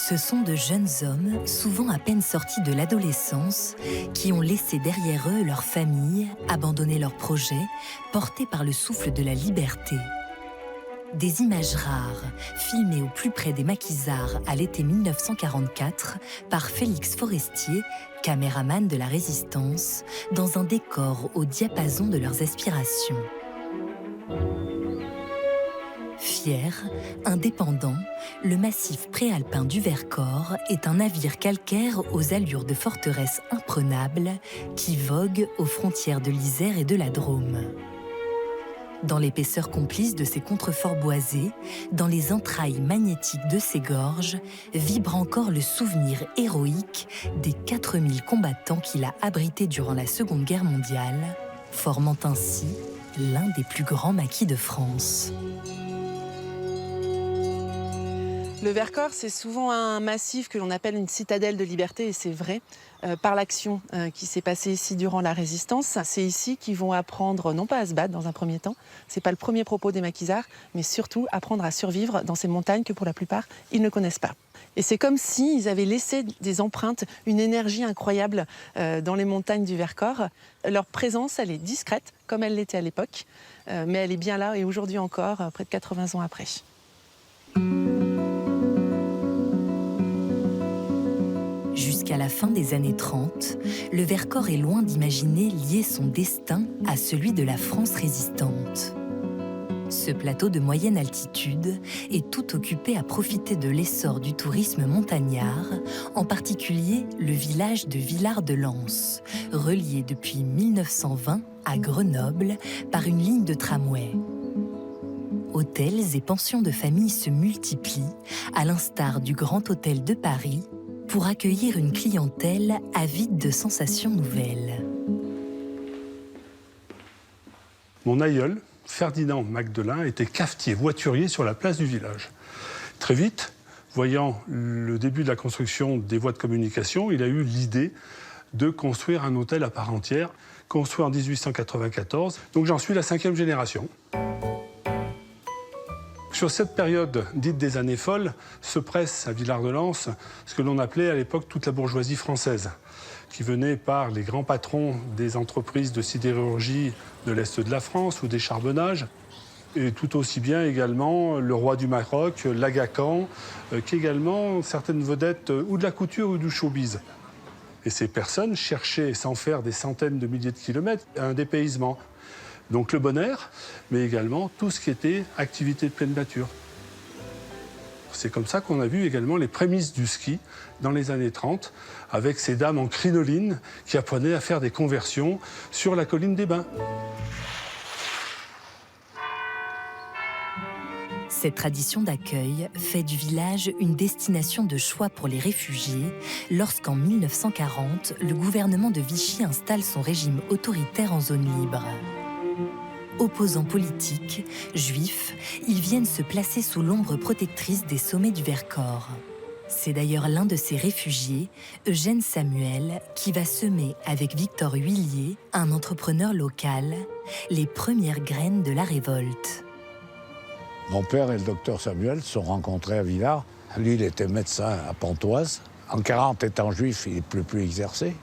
Ce sont de jeunes hommes, souvent à peine sortis de l'adolescence, qui ont laissé derrière eux leur famille, abandonné leurs projets, portés par le souffle de la liberté. Des images rares, filmées au plus près des maquisards à l'été 1944 par Félix Forestier, caméraman de la Résistance, dans un décor au diapason de leurs aspirations. Fier, indépendant, le massif préalpin du Vercors est un navire calcaire aux allures de forteresse imprenable qui vogue aux frontières de l'Isère et de la Drôme. Dans l'épaisseur complice de ses contreforts boisés, dans les entrailles magnétiques de ses gorges, vibre encore le souvenir héroïque des 4000 combattants qu'il a abrités durant la Seconde Guerre mondiale, formant ainsi l'un des plus grands maquis de France. Le Vercors, c'est souvent un massif que l'on appelle une citadelle de liberté, et c'est vrai, par l'action qui s'est passée ici durant la Résistance. C'est ici qu'ils vont apprendre, non pas à se battre dans un premier temps, c'est pas le premier propos des maquisards, mais surtout apprendre à survivre dans ces montagnes que pour la plupart, ils ne connaissent pas. Et c'est comme s'ils avaient laissé des empreintes, une énergie incroyable dans les montagnes du Vercors. Leur présence, elle est discrète, comme elle l'était à l'époque, mais elle est bien là, et aujourd'hui encore, près de 80 ans après. Jusqu'à la fin des années 30, le Vercors est loin d'imaginer lier son destin à celui de la France résistante. Ce plateau de moyenne altitude est tout occupé à profiter de l'essor du tourisme montagnard, en particulier le village de Villard-de-Lans, relié depuis 1920 à Grenoble par une ligne de tramway. Hôtels et pensions de famille se multiplient, à l'instar du Grand Hôtel de Paris, pour accueillir une clientèle avide de sensations nouvelles. Mon aïeul, Ferdinand Magdelin, était cafetier, voiturier sur la place du village. Très vite, voyant le début de la construction des voies de communication, il a eu l'idée de construire un hôtel à part entière, construit en 1894. Donc j'en suis la 5e génération. Sur cette période dite des années folles, se presse à Villard-de-Lans ce que l'on appelait à l'époque toute la bourgeoisie française, qui venait par les grands patrons des entreprises de sidérurgie de l'Est de la France ou des charbonnages, et tout aussi bien également le roi du Maroc, l'Aga Khan, qu'également certaines vedettes ou de la couture ou du showbiz. Et ces personnes cherchaient, sans faire des centaines de milliers de kilomètres, un dépaysement. Donc le bon air, mais également tout ce qui était activité de pleine nature. C'est comme ça qu'on a vu également les prémices du ski dans les années 30, avec ces dames en crinoline qui apprenaient à faire des conversions sur la colline des Bains. Cette tradition d'accueil fait du village une destination de choix pour les réfugiés lorsqu'en 1940, le gouvernement de Vichy installe son régime autoritaire en zone libre. Opposants politiques, juifs, ils viennent se placer sous l'ombre protectrice des sommets du Vercors. C'est d'ailleurs l'un de ces réfugiés, Eugène Samuel, qui va semer avec Victor Huillier, un entrepreneur local, les premières graines de la révolte. Mon père et le docteur Samuel se sont rencontrés à Villars. Lui, il était médecin à Pontoise. En 40, étant juif, il ne peut plus exercer.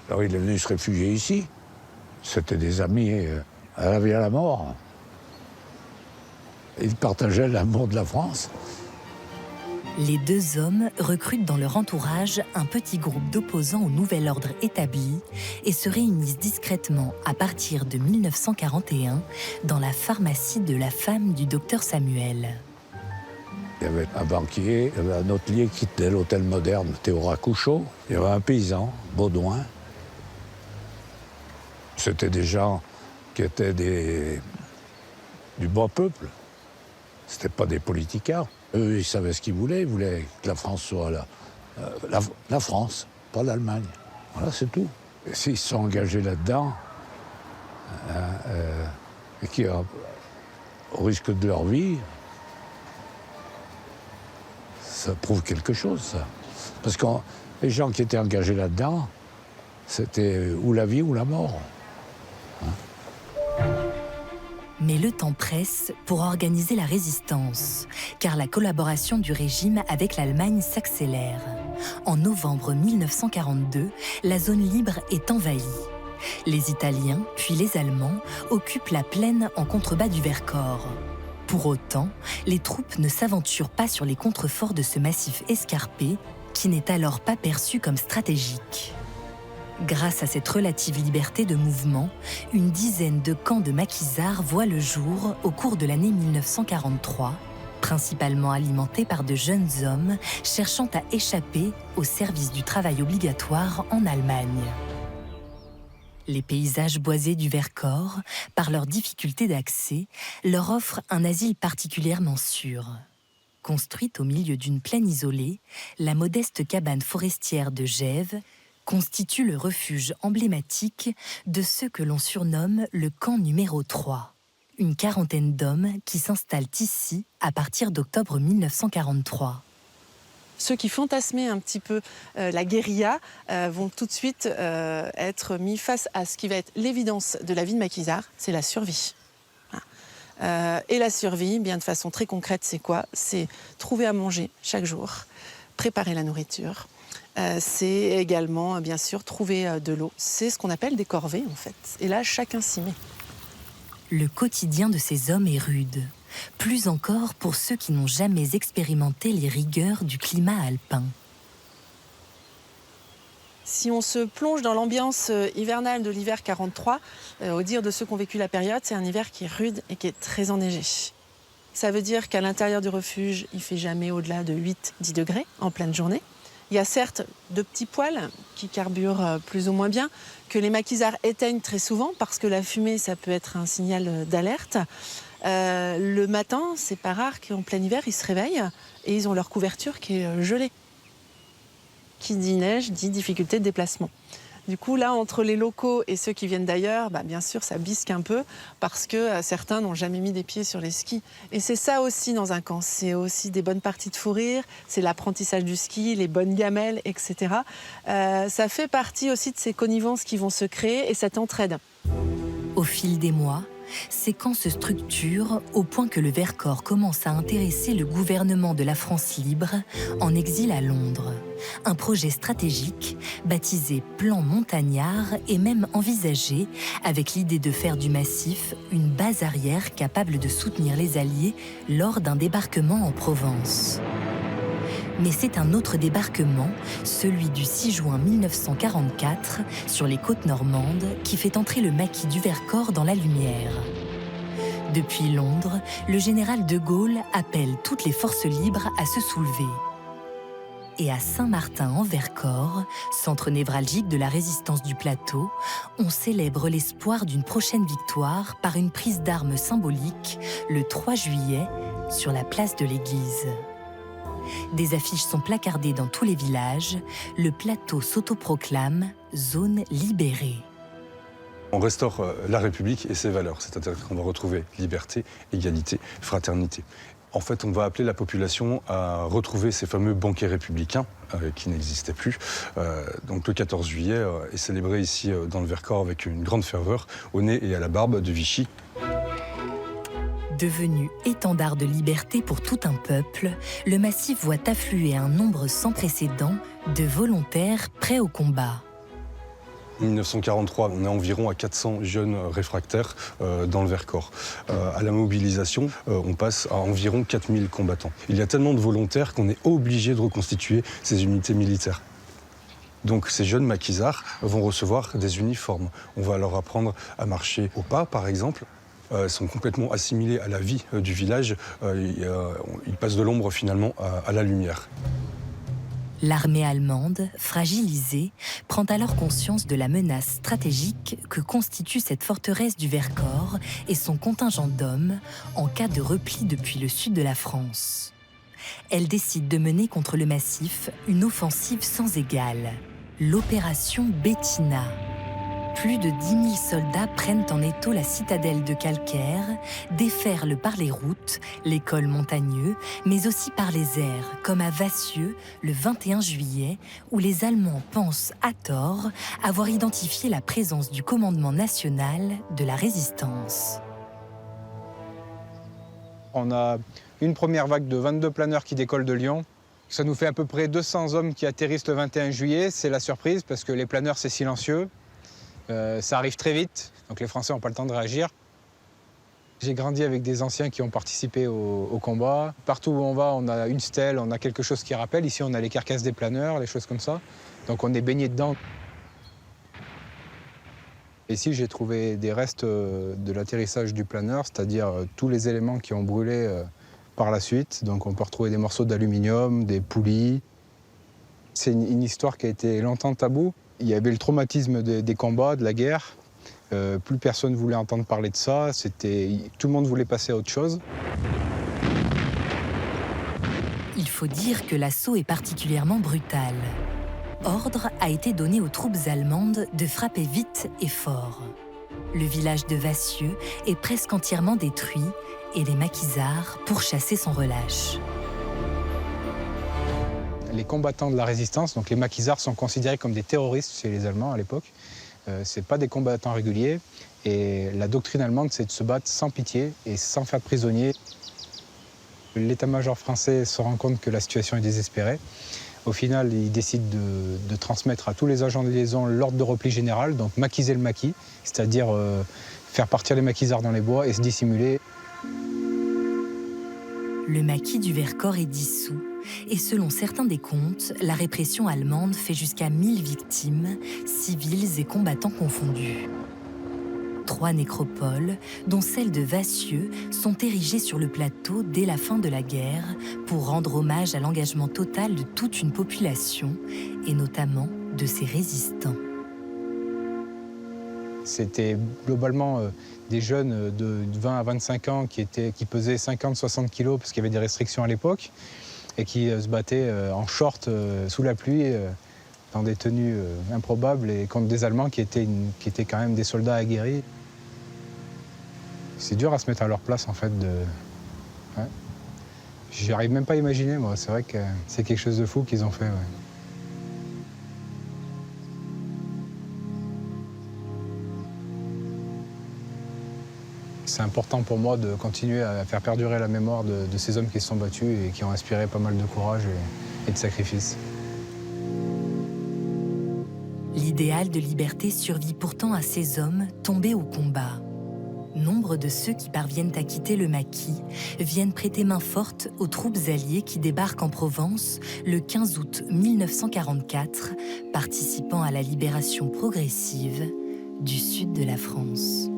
Alors il est venu se réfugier ici. C'était des amis à la vie et à la mort. Ils partageaient l'amour de la France. Les deux hommes recrutent dans leur entourage un petit groupe d'opposants au nouvel ordre établi et se réunissent discrètement à partir de 1941 dans la pharmacie de la femme du docteur Samuel. Il y avait un banquier, il y avait un hôtelier qui était l'hôtel moderne, Théora Couchot. Il y avait un paysan, Baudouin. C'était des gens qui étaient du bas peuple. C'était pas des politiciens. Eux, ils savaient ce qu'ils voulaient. Ils voulaient que la France soit la France, pas l'Allemagne. Voilà, c'est tout. Et s'ils se sont engagés là-dedans, et qui, au risque de leur vie, ça prouve quelque chose, ça. Parce que les gens qui étaient engagés là-dedans, c'était ou la vie ou la mort. Mais le temps presse pour organiser la résistance, car la collaboration du régime avec l'Allemagne s'accélère. En novembre 1942, la zone libre est envahie. Les Italiens, puis les Allemands, occupent la plaine en contrebas du Vercors. Pour autant, les troupes ne s'aventurent pas sur les contreforts de ce massif escarpé, qui n'est alors pas perçu comme stratégique. Grâce à cette relative liberté de mouvement, une dizaine de camps de maquisards voient le jour au cours de l'année 1943, principalement alimentés par de jeunes hommes cherchant à échapper au service du travail obligatoire en Allemagne. Les paysages boisés du Vercors, par leur difficulté d'accès, leur offrent un asile particulièrement sûr. Construite au milieu d'une plaine isolée, la modeste cabane forestière de Gèves constitue le refuge emblématique de ceux que l'on surnomme le camp numéro 3. Une quarantaine d'hommes qui s'installent ici à partir d'octobre 1943. Ceux qui fantasmaient un petit peu la guérilla vont tout de suite être mis face à ce qui va être l'évidence de la vie de maquisard, c'est la survie. Et la survie, bien de façon très concrète, c'est quoi? C'est trouver à manger chaque jour, préparer la nourriture. C'est également, bien sûr, trouver de l'eau. C'est ce qu'on appelle des corvées, en fait. Et là, chacun s'y met. Le quotidien de ces hommes est rude. Plus encore pour ceux qui n'ont jamais expérimenté les rigueurs du climat alpin. Si on se plonge dans l'ambiance hivernale de l'hiver 43, au dire de ceux qui ont vécu la période, c'est un hiver qui est rude et qui est très enneigé. Ça veut dire qu'à l'intérieur du refuge, il ne fait jamais au-delà de 8-10 degrés en pleine journée. Il y a certes de petits poêles qui carburent plus ou moins bien, que les maquisards éteignent très souvent parce que la fumée, ça peut être un signal d'alerte. Le matin, c'est pas rare qu'en plein hiver, ils se réveillent et ils ont leur couverture qui est gelée. Qui dit neige, dit difficulté de déplacement. Du coup, là, entre les locaux et ceux qui viennent d'ailleurs, bien sûr, ça bisque un peu parce que certains n'ont jamais mis des pieds sur les skis. Et c'est ça aussi dans un camp. C'est aussi des bonnes parties de fou rire, c'est l'apprentissage du ski, les bonnes gamelles, etc. Ça fait partie aussi de ces connivences qui vont se créer et cette entraide. Au fil des mois, ces camps se structurent au point que le Vercors commence à intéresser le gouvernement de la France libre en exil à Londres. Un projet stratégique baptisé Plan Montagnard est même envisagé avec l'idée de faire du massif une base arrière capable de soutenir les Alliés lors d'un débarquement en Provence. Mais c'est un autre débarquement, celui du 6 juin 1944, sur les côtes normandes, qui fait entrer le maquis du Vercors dans la lumière. Depuis Londres, le général de Gaulle appelle toutes les forces libres à se soulever. Et à Saint-Martin-en-Vercors, centre névralgique de la résistance du plateau, on célèbre l'espoir d'une prochaine victoire par une prise d'armes symbolique le 3 juillet sur la place de l'église. Des affiches sont placardées dans tous les villages. Le plateau s'autoproclame zone libérée. On restaure la République et ses valeurs, c'est-à-dire qu'on va retrouver liberté, égalité, fraternité. En fait, on va appeler la population à retrouver ces fameux banquets républicains qui n'existaient plus. Donc le 14 juillet est célébré ici dans le Vercors avec une grande ferveur au nez et à la barbe de Vichy. Devenu étendard de liberté pour tout un peuple, le massif voit affluer un nombre sans précédent de volontaires prêts au combat. En 1943, on est environ à 400 jeunes réfractaires dans le Vercors. À la mobilisation, on passe à environ 4000 combattants. Il y a tellement de volontaires qu'on est obligé de reconstituer ces unités militaires. Donc ces jeunes maquisards vont recevoir des uniformes. On va leur apprendre à marcher au pas, par exemple. Ils sont complètement assimilés à la vie du village. Ils passent de l'ombre finalement à la lumière. L'armée allemande, fragilisée, prend alors conscience de la menace stratégique que constitue cette forteresse du Vercors et son contingent d'hommes en cas de repli depuis le sud de la France. Elle décide de mener contre le massif une offensive sans égale, l'opération Bettina. Plus de 10 000 soldats prennent en étau la citadelle de Calcaire, déferlent par les routes, les cols montagneux, mais aussi par les airs, comme à Vassieux, le 21 juillet, où les Allemands pensent, à tort, avoir identifié la présence du commandement national de la résistance. On a une première vague de 22 planeurs qui décollent de Lyon. Ça nous fait à peu près 200 hommes qui atterrissent le 21 juillet. C'est la surprise parce que les planeurs, c'est silencieux. Ça arrive très vite, donc les Français n'ont pas le temps de réagir. J'ai grandi avec des anciens qui ont participé au combat. Partout où on va, on a une stèle, on a quelque chose qui rappelle. Ici, on a les carcasses des planeurs, les choses comme ça. Donc on est baigné dedans. Ici, j'ai trouvé des restes de l'atterrissage du planeur, c'est-à-dire tous les éléments qui ont brûlé par la suite. Donc on peut retrouver des morceaux d'aluminium, des poulies. C'est une histoire qui a été longtemps taboue. Il y avait le traumatisme des combats, de la guerre. Plus personne ne voulait entendre parler de ça. Tout le monde voulait passer à autre chose. Il faut dire que l'assaut est particulièrement brutal. Ordre a été donné aux troupes allemandes de frapper vite et fort. Le village de Vassieux est presque entièrement détruit et les maquisards pourchassés sans relâche. Les combattants de la résistance, donc les maquisards, sont considérés comme des terroristes chez les Allemands à l'époque. Ce n'est pas des combattants réguliers. Et la doctrine allemande, c'est de se battre sans pitié et sans faire de prisonniers. L'état-major français se rend compte que la situation est désespérée. Au final, il décide de transmettre à tous les agents de liaison l'ordre de repli général, donc maquiser le maquis, c'est-à-dire faire partir les maquisards dans les bois et se dissimuler. Le maquis du Vercors est dissous et selon certains décomptes, la répression allemande fait jusqu'à 1000 victimes, civils et combattants confondus. 3 nécropoles, dont celle de Vassieux, sont érigées sur le plateau dès la fin de la guerre pour rendre hommage à l'engagement total de toute une population et notamment de ses résistants. C'était globalement des jeunes de 20 à 25 ans qui pesaient 50-60 kilos parce qu'il y avait des restrictions à l'époque et qui se battaient en short sous la pluie dans des tenues improbables et contre des Allemands qui étaient quand même des soldats aguerris. C'est dur à se mettre à leur place en fait. Ouais. J'arrive même pas à imaginer moi, c'est vrai que c'est quelque chose de fou qu'ils ont fait. Ouais. C'est important pour moi de continuer à faire perdurer la mémoire de ces hommes qui se sont battus et qui ont inspiré pas mal de courage et de sacrifice. L'idéal de liberté survit pourtant à ces hommes tombés au combat. Nombre de ceux qui parviennent à quitter le maquis viennent prêter main forte aux troupes alliées qui débarquent en Provence le 15 août 1944, participant à la libération progressive du sud de la France.